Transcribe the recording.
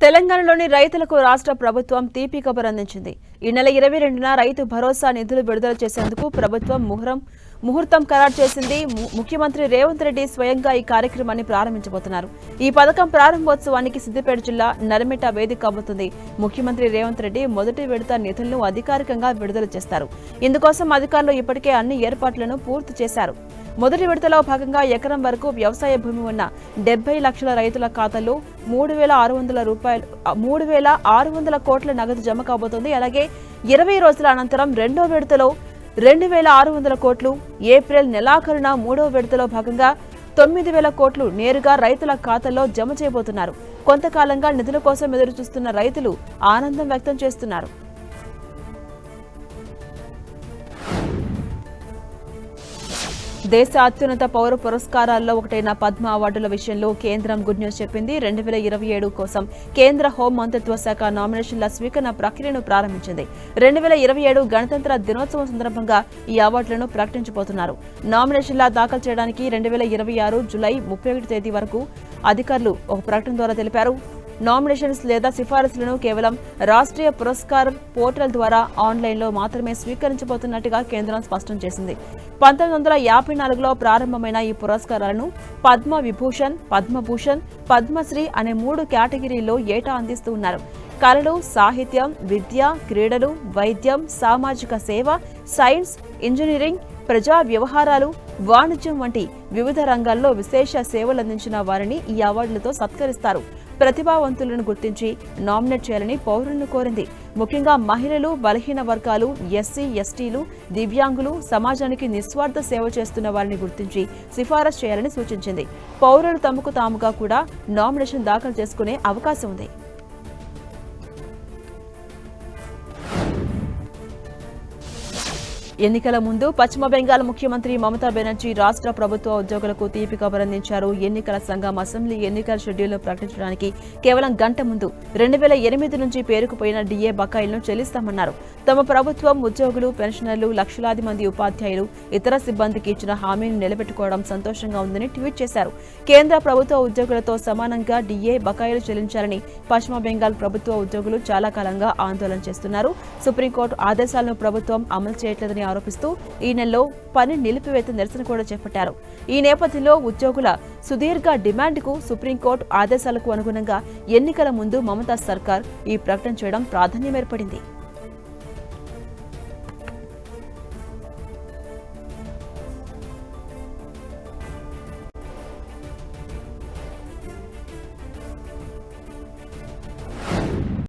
తెలంగాణలోని రైతులకు రాష్ట్ర ప్రభుత్వం తీపి కబురు అందించింది. ఈ నెల 22న రైతు భరోసా నిధులు విడుదల చేసేందుకు ప్రభుత్వం ముహూర్తం ఖరారు చేసింది. ముఖ్యమంత్రి రేవంత్ రెడ్డి స్వయంగా ఈ కార్యక్రమాన్ని ప్రారంభించబోతున్నారు. ఈ పథకం ప్రారంభోత్సవానికి సిద్దిపేట జిల్లా నరమెట వేదిక అవుతుంది. ముఖ్యమంత్రి రేవంత్ రెడ్డి మొదటి విడత నిధులను అధికారికంగా విడుదల చేస్తారు. ఇందుకోసం అధికారులు ఇప్పటికే అన్ని ఏర్పాట్లను పూర్తి చేశారు. మొదటి విడతలో భాగంగా ఎకరం వరకు వ్యవసాయ భూమి ఉన్న 70 లక్షల రైతుల ఖాతాల్లో 3,600 కోట్ల నగదు జమ కాబోతోంది. అలాగే 20 రోజుల అనంతరం రెండో విడతలో 2,600 కోట్లు, ఏప్రిల్ నెలాఖరున మూడో విడతలో భాగంగా 9,000 కోట్లు నేరుగా రైతుల ఖాతాల్లో జమ చేయబోతున్నారు. కొంతకాలంగా నిధుల కోసం ఎదురుచూస్తున్న రైతులు ఆనందం వ్యక్తం చేస్తున్నారు. దేశ అత్యున్నత పౌర పురస్కారాల్లో ఒకటైన పద్మ అవార్డుల విషయంలో కేంద్రం గుడ్ న్యూస్ చెప్పింది. 2027 కోసం కేంద్ర హోం మంత్రిత్వ శాఖ నామినేషన్ల స్వీకరణ ప్రక్రియను ప్రారంభించింది. 2027 గణతంత్ర దినోత్సవం సందర్భంగా ఈ అవార్డులను ప్రకటించబోతున్నారు. నామినేషన్ల దాఖలు చేయడానికి 2026 జూలై 31 తేదీ వరకు అధికారులు ఒక ప్రకటన ద్వారా తెలిపారు. నామినేషన్స్ లేదా సిఫారసులను కేవలం రాష్ట్రీయ పురస్కార్ పోర్టల్ ద్వారా ఆన్లైన్లో మాత్రమే స్వీకరించబోతున్నట్టుగా కేంద్రం స్పష్టం చేసింది. 1954లో ప్రారంభమైన ఈ పురస్కారాలను పద్మ విభూషణ్, పద్మభూషణ్, పద్మశ్రీ అనే 3 కేటగిరీల్లో ఏటా అందిస్తూ ఉన్నారు. కళలు, సాహిత్యం, విద్య, క్రీడలు, వైద్యం, సామాజిక సేవ, సైన్స్, ఇంజనీరింగ్, ప్రజా వ్యవహారాలు, వాణిజ్యం వంటి వివిధ రంగాల్లో విశేష సేవలందించిన వారిని ఈ అవార్డులతో సత్కరిస్తారు. ప్రతిభావంతులను గుర్తించి నామినేట్ చేయాలని పౌరులను కోరింది. ముఖ్యంగా మహిళలు, బలహీన వర్గాలు, ఎస్సీ, ఎస్టీలు, దివ్యాంగులు, సమాజానికి నిస్వార్థ సేవ చేస్తున్న వారిని గుర్తించి సిఫారసు చేయాలని సూచించింది. పౌరులు తమకు తాముగా కూడా నామినేషన్ దాఖలు చేసుకునే అవకాశం ఉంది. ఎన్నికల ముందు పశ్చిమ బెంగాల్ ముఖ్యమంత్రి మమతా బెనర్జీ రాష్ట్ర ప్రభుత్వ ఉద్యోగులకు తీపి కబురందించారు. ఎన్నికల సంఘం అసెంబ్లీ ఎన్నికల షెడ్యూల్ను ప్రకటించడానికి కేవలం గంట ముందు 2008 నుంచి పేరుకుపోయిన డిఏ బకాయిలను చెల్లిస్తామన్నారు. తమ ప్రభుత్వం ఉద్యోగులు, పెన్షనర్లు, లక్షలాది మంది ఉపాధ్యాయులు, ఇతర సిబ్బందికి ఇచ్చిన హామీని నిలబెట్టుకోవడం సంతోషంగా ఉందని ట్వీట్ చేశారు. కేంద్ర ప్రభుత్వ ఉద్యోగులతో సమానంగా డిఏ బకాయిలు చెల్లించాలని పశ్చిమ బెంగాల్ ప్రభుత్వ ఉద్యోగులు చాలా కాలంగా ఆందోళన చేస్తున్నారు. సుప్రీంకోర్టు ఆదేశాలను ప్రభుత్వం అమలు చేయట్లేదని ఆరోపిస్తూ ఈ నెలలో పని నిలిపివేత నిరసన కూడా చేపట్టారు. ఈ నేపథ్యంలో ఉద్యోగుల సుదీర్ఘ డిమాండ్కు సుప్రీంకోర్టు ఆదేశాలకు అనుగుణంగా ఎన్నికల ముందు మమతా సర్కార్ ఈ ప్రకటన చేయడం ప్రాధాన్యం ఏర్పడింది.